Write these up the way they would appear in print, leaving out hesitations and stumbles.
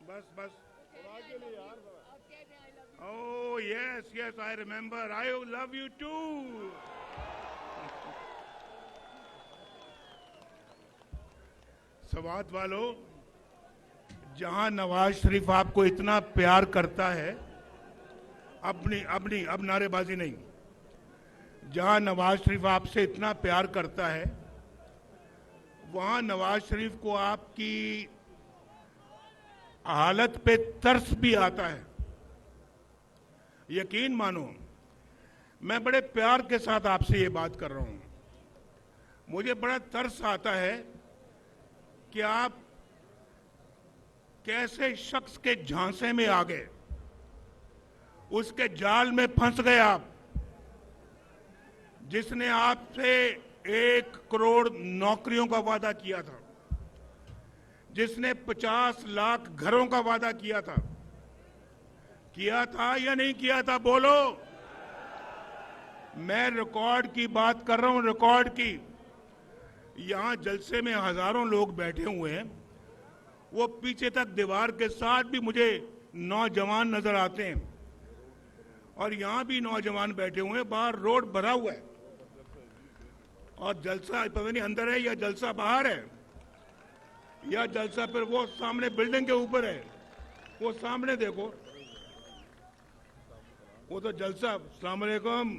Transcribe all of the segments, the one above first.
बस बस। Oh yes, yes, I remember. I love you too. Swat वालों, जहां नवाज शरीफ आपको इतना प्यार करता है, अब नारेबाजी नहीं। जहां नवाज शरीफ आपसे इतना प्यार करता है, वहां नवाज शरीफ को आपकी हालत पे तरस भी आता है। यकीन मानो, मैं बड़े प्यार के साथ आपसे ये बात कर रहा हूं। मुझे बड़ा तरस आता है कि आप कैसे शख्स के झांसे में आ गए, उसके जाल में फंस गए आप, जिसने आपसे 1 करोड़ नौकरियों का वादा किया था, जिसने 50 लाख घरों का वादा किया था या नहीं किया था? बोलो। मैं रिकॉर्ड की बात कर रहा हूं, रिकॉर्ड की। यहां जलसे में हजारों लोग बैठे हुए हैं, वो पीछे तक दीवार के साथ भी मुझे नौजवान नजर आते हैं, और यहां भी नौजवान बैठे हुए हैं। बाहर रोड भरा हुआ है और जलसा पता नहीं अंदर है या जलसा बाहर है, या जलसा फिर वो सामने बिल्डिंग के ऊपर है। वो सामने देखो, वो तो जलसा। अस्सलाम वालेकुम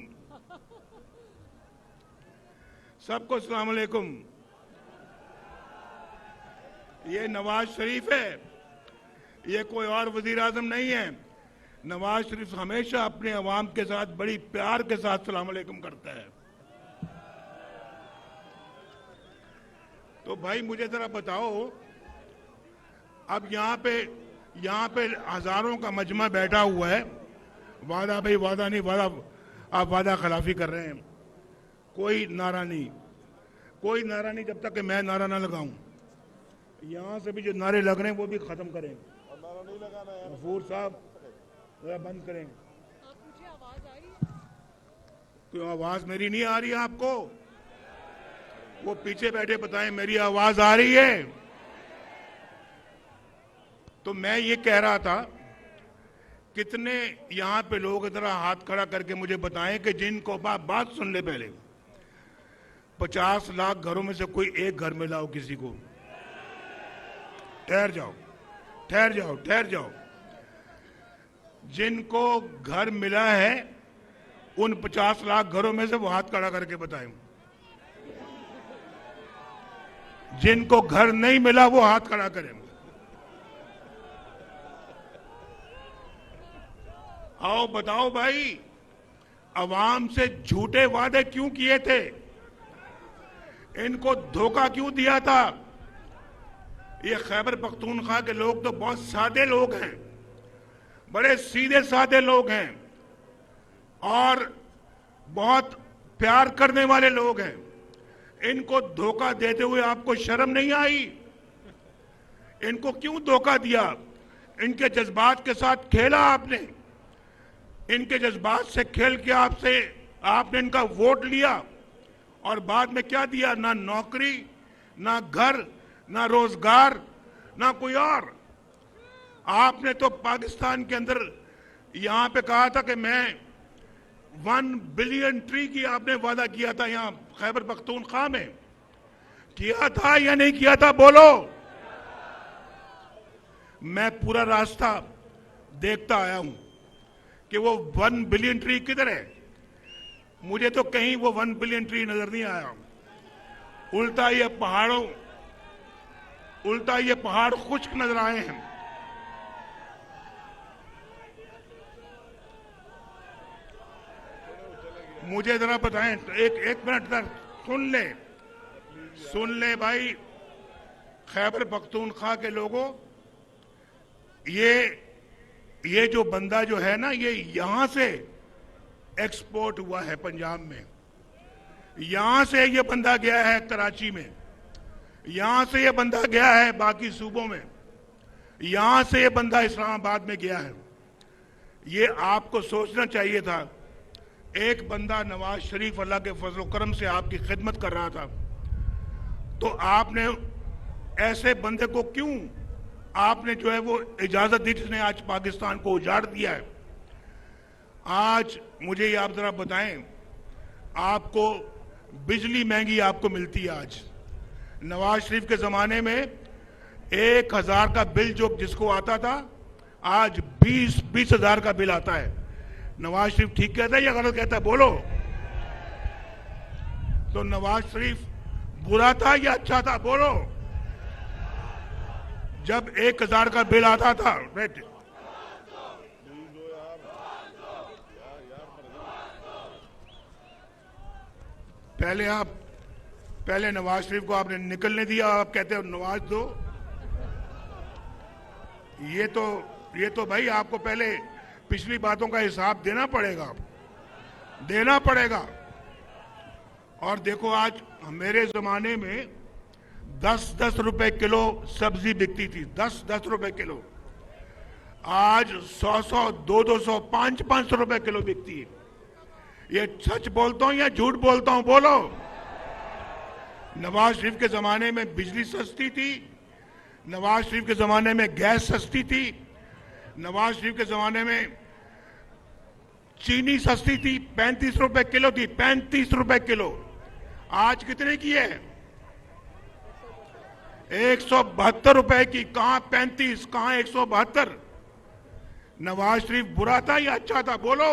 सबको, अस्सलाम वालेकुम। ये नवाज शरीफ है, ये कोई और वजीर आजम नहीं है। नवाज शरीफ हमेशा अपने अवाम के साथ बड़ी प्यार के साथ सलाम अलैकुम करता है। तो भाई मुझे जरा बताओ, अब यहाँ पे हजारों का मजमा बैठा हुआ है। वादा भाई वादा नहीं, वादा आप वादा खिलाफी कर रहे हैं। कोई नारा नहीं जब तक कि मैं नारा ना लगाऊं। यहां से भी जो नारे लग रहे हैं वो भी खत्म करें। नारा नहीं लगाना है गफूर साहब, जरा बंद करें। मुझे आवाज आ रही है? क्यों आवाज मेरी नहीं आ रही है आपको? वो पीछे बैठे बताएं मेरी आवाज आ रही है। तो मैं ये कह रहा था, कितने यहां पे लोग जरा हाथ खड़ा करके मुझे बताएं कि जिनको बात सुन ले पहले, 50 लाख घरों में से कोई एक घर में लाओ किसी को। ठहर जाओ। जिनको घर मिला है उन 50 लाख घरों में से वो हाथ खड़ा करके बताएं। जिनको घर नहीं मिला वो हाथ खड़ा करें। आओ बताओ भाई, अवाम से झूठे वादे क्यों किए थे? इनको धोखा क्यों दिया था? ये खैबर पख्तूनख्वा के लोग तो बहुत सादे लोग हैं, बड़े सीधे साधे लोग हैं और बहुत प्यार करने वाले लोग हैं। इनको धोखा देते हुए आपको शर्म नहीं आई? इनको क्यों धोखा दिया? इनके जज्बात के साथ खेला आपने। इनके जज्बात से खेल के आपने इनका वोट लिया और बाद में क्या दिया? ना नौकरी, ना घर, ना रोजगार, ना कोई और। आपने तो पाकिस्तान के अंदर यहां पे कहा था कि मैं 1 बिलियन ट्री की आपने वादा किया था। यहां खैबर पख्तूनख्वा में किया था या नहीं किया था? बोलो। मैं पूरा रास्ता देखता आया हूं कि वो 1 बिलियन ट्री किधर है। मुझे तो कहीं वो 1 बिलियन ट्री नजर नहीं आया। उल्टा ये पहाड़ खुश्क नजर आए हैं। मुझे जरा बताएं, एक मिनट तक सुन ले भाई। खैबर पख्तूनख्वा के लोगों, ये जो बंदा जो है ना, ये यहां से एक्सपोर्ट हुआ है पंजाब में। यहां से ये बंदा गया है कराची में, यहां से ये बंदा गया है बाकी सूबों में, यहां से ये बंदा इस्लामाबाद में गया है। ये आपको सोचना चाहिए था। एक बंदा नवाज शरीफ अल्लाह के फजल करम से आपकी खिदमत कर रहा था, तो आपने ऐसे बंदे को क्यों आपने जो है वो इजाजत दी जिसने आज पाकिस्तान को उजाड़ दिया है। आज मुझे ये आप जरा बताएं, आपको बिजली महंगी आपको मिलती है। आज नवाज शरीफ के जमाने में 1000 का बिल जो जिसको आता था, आज 20 हजार का बिल आता है। नवाज शरीफ ठीक कहता है या गलत कहता है? बोलो। तो नवाज शरीफ बुरा था या अच्छा था? बोलो। जब 1000 का बिल आता था, राइट, पहले नवाज शरीफ को आपने निकलने दिया, आप कहते हो नवाज दो। ये तो भाई आपको पहले पिछली बातों का हिसाब देना पड़ेगा। और देखो, आज मेरे जमाने में 10-10 रुपए किलो सब्जी बिकती थी, 10-10 रुपए किलो। आज 100-100, 200-200, 500-500 रुपए किलो बिकती है। ये सच बोलता हूं या झूठ बोलता हूं? बोलो। नवाज शरीफ के जमाने में बिजली सस्ती थी, नवाज शरीफ के जमाने में गैस सस्ती थी, नवाज शरीफ के जमाने में चीनी सस्ती थी, 35 रुपए किलो थी, 35 रुपए किलो। आज कितने की है? 172 रुपए की। कहां 35, कहां 172? नवाज शरीफ बुरा था या अच्छा था? बोलो।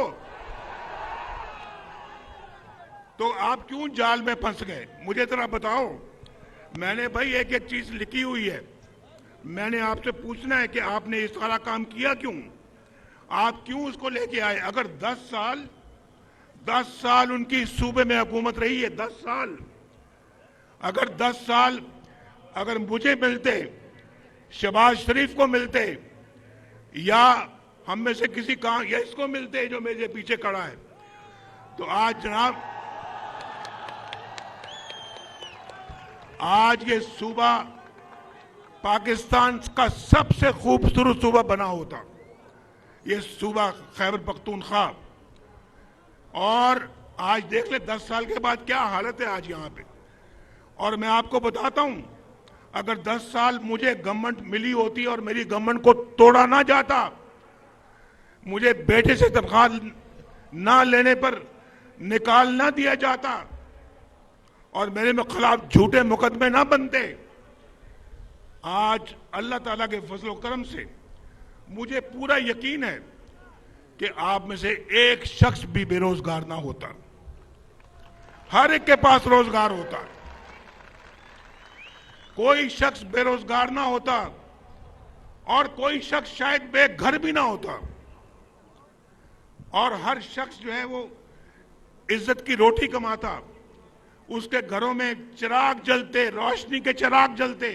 तो आप क्यों जाल में फंस गए? मुझे जरा बताओ। मैंने भाई एक एक चीज लिखी हुई है, मैंने आपसे पूछना है कि आपने ये सारा काम किया क्यों? आप क्यों उसको लेके आए? अगर 10 साल उनकी सूबे में हुकूमत रही है, 10 साल, अगर 10 साल अगर मुझे मिलते, शहबाज शरीफ को मिलते, या हम में से किसी का, या इसको मिलते जो मेरे पीछे खड़ा है, तो आज जनाब, आज ये सूबा पाकिस्तान का सबसे खूबसूरत सूबा बना होता, ये सूबा खैबर पख्तूनख्वा। और आज देख ले 10 साल के बाद क्या हालत है आज यहाँ पे। और मैं आपको बताता हूं, अगर 10 साल मुझे गवर्नमेंट मिली होती और मेरी गवर्नमेंट को तोड़ा ना जाता, मुझे बेटे से तनख्वाह ना लेने पर निकाल ना दिया जाता, और मेरे में खिलाफ झूठे मुकदमे ना बनते, आज अल्लाह ताला के फजल करम से मुझे पूरा यकीन है कि आप में से एक शख्स भी बेरोजगार ना होता, हर एक के पास रोजगार होता, कोई शख्स बेरोजगार ना होता, और कोई शख्स शायद बेघर भी ना होता, और हर शख्स जो है वो इज्जत की रोटी कमाता, उसके घरों में चिराग जलते, रोशनी के चिराग जलते,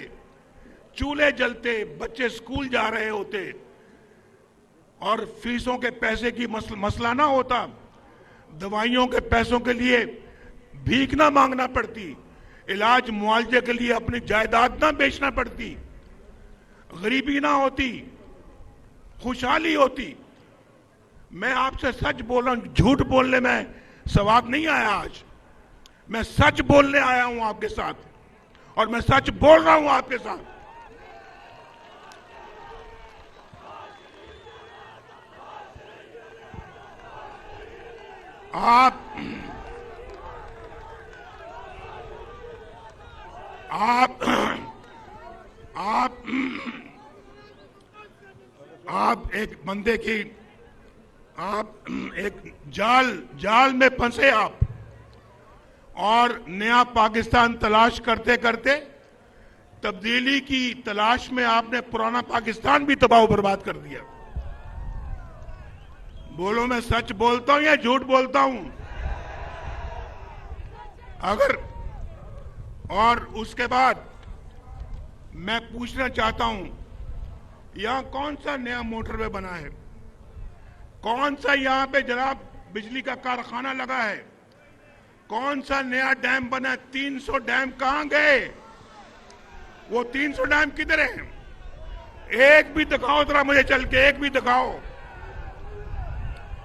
चूल्हे जलते, बच्चे स्कूल जा रहे होते, और फीसों के पैसे की मसला ना होता, दवाइयों के पैसों के लिए भीख ना मांगना पड़ती, इलाज मुआवजे के लिए अपनी जायदाद ना बेचना पड़ती, गरीबी ना होती, खुशहाली होती। मैं आपसे सच बोल रहा हूं, झूठ बोलने में सवाब नहीं आया। आज मैं सच बोलने आया हूं आपके साथ, और मैं सच बोल रहा हूं आपके साथ। आप एक बंदे की, आप एक जाल में फंसे आप, और नया पाकिस्तान तलाश करते करते तब्दीली की तलाश में आपने पुराना पाकिस्तान भी तबाह बर्बाद कर दिया। बोलो, मैं सच बोलता हूं या झूठ बोलता हूं? अगर, और उसके बाद मैं पूछना चाहता हूं, यहां कौन सा नया मोटरवे बना है? कौन सा यहां पे जनाब बिजली का कारखाना लगा है? कौन सा नया डैम बना? 300 डैम कहां गए? वो 300 डैम किधर हैं? एक भी दिखाओ जरा मुझे चल के, एक भी दिखाओ।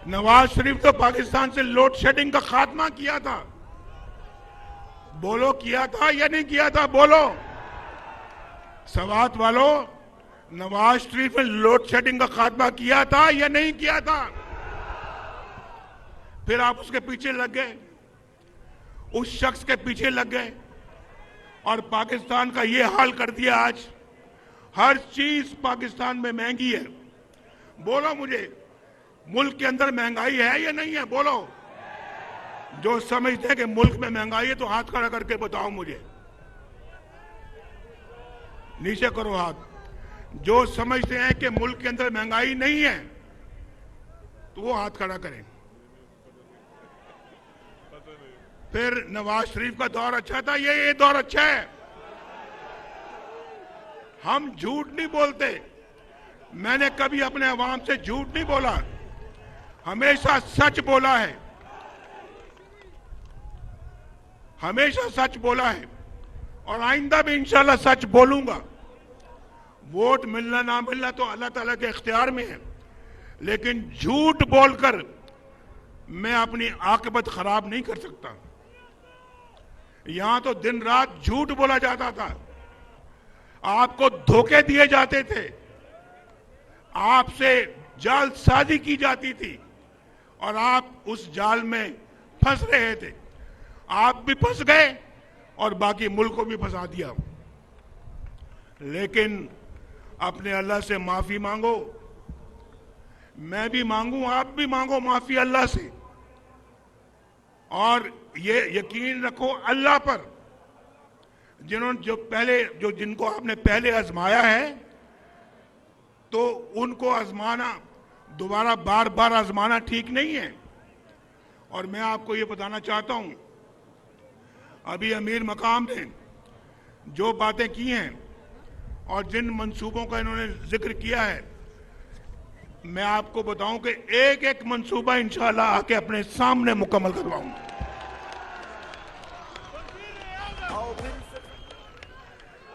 नवाज शरीफ तो पाकिस्तान से लोड शेडिंग का खात्मा किया था। बोलो, किया था या नहीं किया था? बोलो। सवात वालों, नवाज शरीफ ने लोड शेडिंग का खात्मा किया था या नहीं किया था? फिर आप उसके पीछे लग गए, उस शख्स के पीछे लग गए और पाकिस्तान का ये हाल कर दिया। आज हर चीज पाकिस्तान में महंगी है। बोलो मुझे, मुल्क के अंदर महंगाई है या नहीं है? बोलो। जो समझते हैं कि मुल्क में महंगाई है तो हाथ खड़ा करके बताओ मुझे। नीचे करो हाथ। जो समझते हैं कि मुल्क के अंदर महंगाई नहीं है तो वो हाथ खड़ा करें। फिर नवाज शरीफ का दौर अच्छा था, ये दौर अच्छा है। हम झूठ नहीं बोलते। मैंने कभी अपने अवाम से झूठ नहीं बोला, हमेशा सच बोला है, हमेशा सच बोला है और आइंदा भी इंशाल्लाह सच बोलूंगा। वोट मिलना ना मिलना तो अल्लाह ताला के इख्तियार में है, लेकिन झूठ बोलकर मैं अपनी आकबत खराब नहीं कर सकता। यहां तो दिन रात झूठ बोला जाता था, आपको धोखे दिए जाते थे, आपसे जालसाजी की जाती थी और आप उस जाल में फंस रहे थे। आप भी फंस गए और बाकी मुल्क को भी फंसा दिया। लेकिन अपने अल्लाह से माफी मांगो, मैं भी मांगू, आप भी मांगो माफी अल्लाह से, और ये यकीन रखो अल्लाह पर, जिनको आपने पहले आजमाया है तो उनको आजमाना, दोबारा बार बार आजमाना ठीक नहीं है। और मैं आपको ये बताना चाहता हूं, अभी अमीर मकाम ने जो बातें की हैं और जिन मंसूबों का इन्होंने जिक्र किया है, मैं आपको बताऊं कि एक एक मंसूबा इंशाल्लाह आके अपने सामने मुकम्मल करवाऊंगा।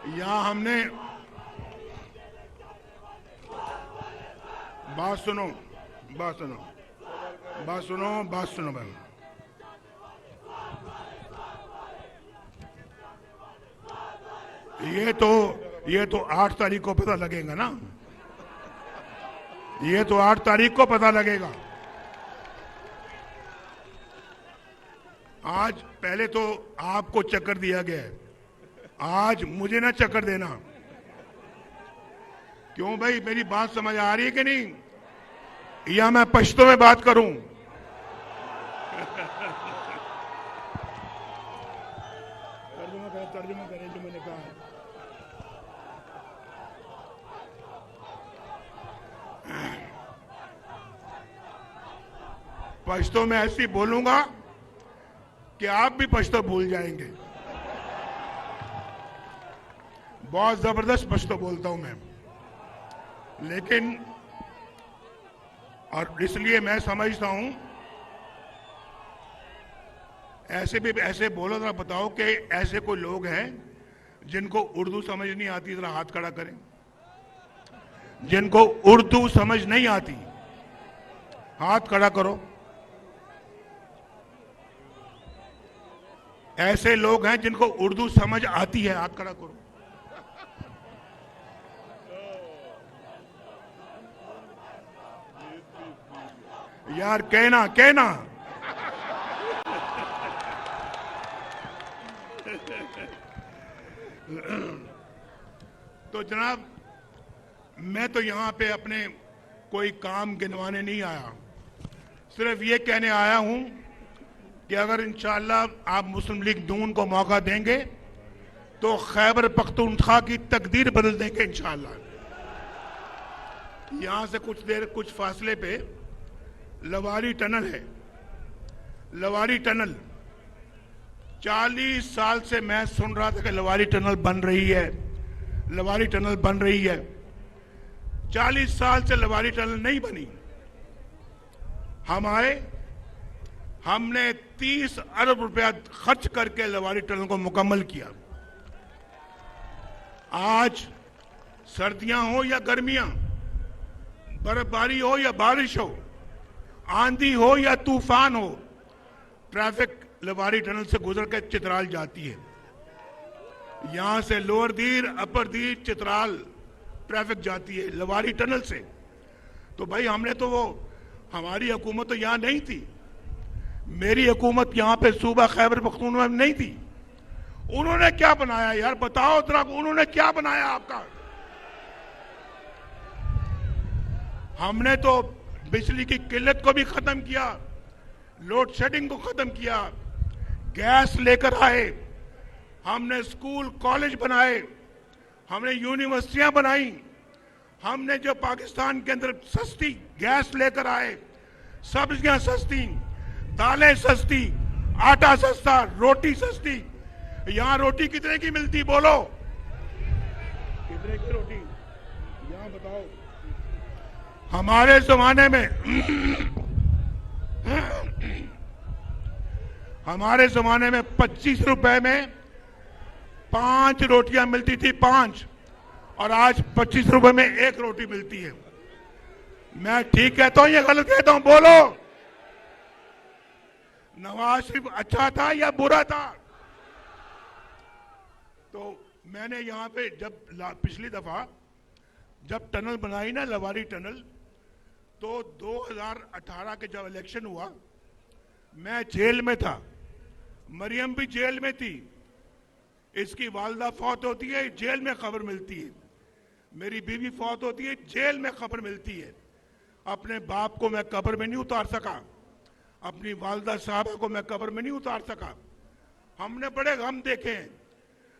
यहां हमने बात सुनो भाई, ये तो 8 तारीख को पता लगेगा ना, ये तो 8 तारीख को पता लगेगा। आज पहले तो आपको चक्कर दिया गया है, आज मुझे ना चक्कर देना। क्यों भाई, मेरी बात समझ आ रही है कि नहीं? या मैं पश्तो में बात करूं? तर्जुमा करें जो मैंने कहा। पश्तो में ऐसी बोलूंगा कि आप भी पश्तो भूल जाएंगे। बहुत जबरदस्त पश्तो बोलता हूं मैं, लेकिन और इसलिए मैं समझता हूं ऐसे बोलो, जरा बताओ कि ऐसे कोई लोग हैं जिनको उर्दू समझ नहीं आती, जरा हाथ खड़ा करें। जिनको उर्दू समझ नहीं आती हाथ खड़ा करो। ऐसे लोग हैं जिनको उर्दू समझ आती है, हाथ खड़ा करो। यार कहना तो जनाब, मैं तो यहां पे अपने कोई काम गिनवाने नहीं आया, सिर्फ ये कहने आया हूं कि अगर इंशाअल्लाह आप मुस्लिम लीग नून को मौका देंगे तो खैबर पख्तूनख्वा की तकदीर बदल देंगे इंशाअल्लाह। यहां से कुछ फासले पे लवारी टनल है। लवारी टनल 40 साल से मैं सुन रहा था कि लवारी टनल बन रही है, लवारी टनल बन रही है। 40 साल से लवारी टनल नहीं बनी। हम आए, हमने 30 अरब रुपया खर्च करके लवारी टनल को मुकम्मल किया। आज सर्दियां हो या गर्मियां, बर्फबारी हो या बारिश हो, आंधी हो या तूफान हो, ट्रैफिक लवारी टनल से गुजर कर चित्राल जाती है। यहां से लोअर दीर, अपर दीर, चित्राल ट्रैफिक जाती है लवारी टनल से। तो भाई हमने तो वो, हमारी हुकूमत तो यहाँ नहीं थी, मेरी हुकूमत यहाँ पे सूबा खैबर पख्तूनख्वा में नहीं थी। उन्होंने क्या बनाया यार, बताओ जरा, उन्होंने क्या बनाया आपका? हमने तो बिजली की किल्लत को भी खत्म किया, लोड शेडिंग को खत्म किया, गैस लेकर आए, हमने स्कूल कॉलेज बनाए, हमने यूनिवर्सिटियां बनाई, हमने जो पाकिस्तान के अंदर सस्ती गैस लेकर आए, सब्जियां सस्ती, दालें सस्ती, आटा सस्ता, रोटी सस्ती। यहां रोटी कितने की मिलती बोलो? कितने की रोटी यहां बताओ? हमारे जमाने में हमारे जमाने में 25 रुपए में 5 रोटियां मिलती थी, 5, और आज 25 रुपए में 1 रोटी मिलती है। मैं ठीक कहता हूं या गलत कहता हूं बोलो? नवाज शरीफ अच्छा था या बुरा था? तो मैंने यहां पे जब पिछली दफा जब टनल बनाई ना, लवारी टनल, तो 2018 के जब इलेक्शन हुआ मैं जेल में था, मरियम भी जेल में थी, इसकी वालदा फौत होती है जेल में खबर मिलती है, मेरी बीवी फौत होती है जेल में खबर मिलती है। अपने बाप को मैं कब्र में नहीं उतार सका, अपनी वालदा साहबा को मैं कब्र में नहीं उतार सका। हमने बड़े गम देखे हैं,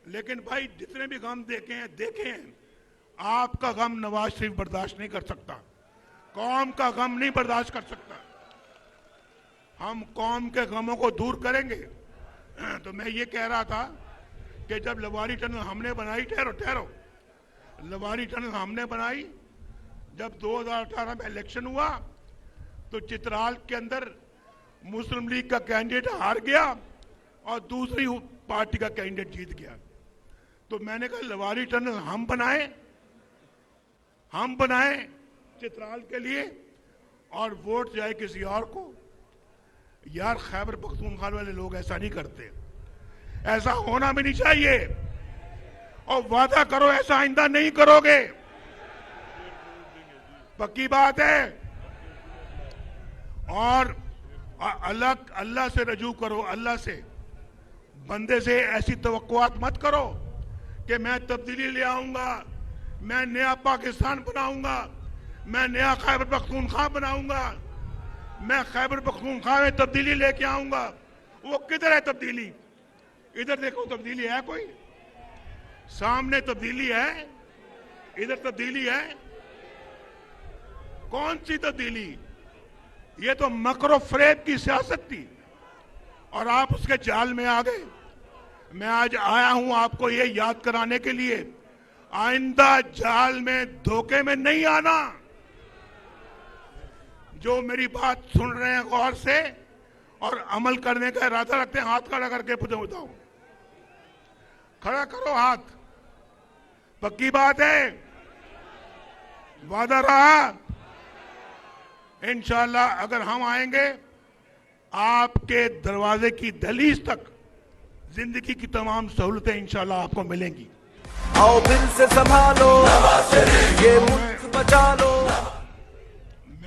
लेकिन भाई जितने भी गम देखे हैं, आपका गम नवाज शरीफ बर्दाश्त नहीं कर सकता, कौम का गम नहीं बर्दाश्त कर सकता। हम कौम के गमों को दूर करेंगे। तो मैं ये कह रहा था कि जब लवारी टनल हमने बनाई, ठहरो, लवारी टनल हमने बनाई, जब 2018 में इलेक्शन हुआ तो चित्राल के अंदर मुस्लिम लीग का कैंडिडेट हार गया और दूसरी पार्टी का कैंडिडेट जीत गया। तो मैंने कहा लवारी टनल हम बनाए चित्राल के लिए और वोट जाए किसी और को। यार खैबर पख्तूनख्वा वाले लोग ऐसा नहीं करते, ऐसा होना भी नहीं चाहिए, और वादा करो ऐसा आइंदा नहीं करोगे, पक्की बात है। और अल्लाह से रजू करो, अल्लाह से, बंदे से ऐसी तवक्कुआत मत करो कि मैं तब्दीली ले आऊंगा, मैं नया पाकिस्तान बनाऊंगा, मैं नया खैबर पख्तूनख्वा बनाऊंगा, मैं खैबर पख्तूनख्वा में तब्दीली लेके आऊंगा। वो किधर है तब्दीली? इधर देखो, तब्दीली है कोई? सामने तब्दीली है, इधर तब्दीली है? कौन सी तब्दीली? ये तो मकरो फरेब की सियासत थी और आप उसके जाल में आ गए। मैं आज आया हूं आपको ये याद कराने के लिए, आइंदा जाल में, धोखे में नहीं आना। जो मेरी बात सुन रहे हैं गौर से और अमल करने का इरादा रखते हैं, हाथ खड़ा करके बताओ, खड़ा करो हाथ। पक्की बात है? वादा रहा? इंशाल्लाह अगर हम आएंगे, आपके दरवाजे की दहलीज तक जिंदगी की तमाम सहूलतें इंशाल्लाह आपको मिलेंगी। आओ दिल से संभालो, ये मुल्क बचा लो।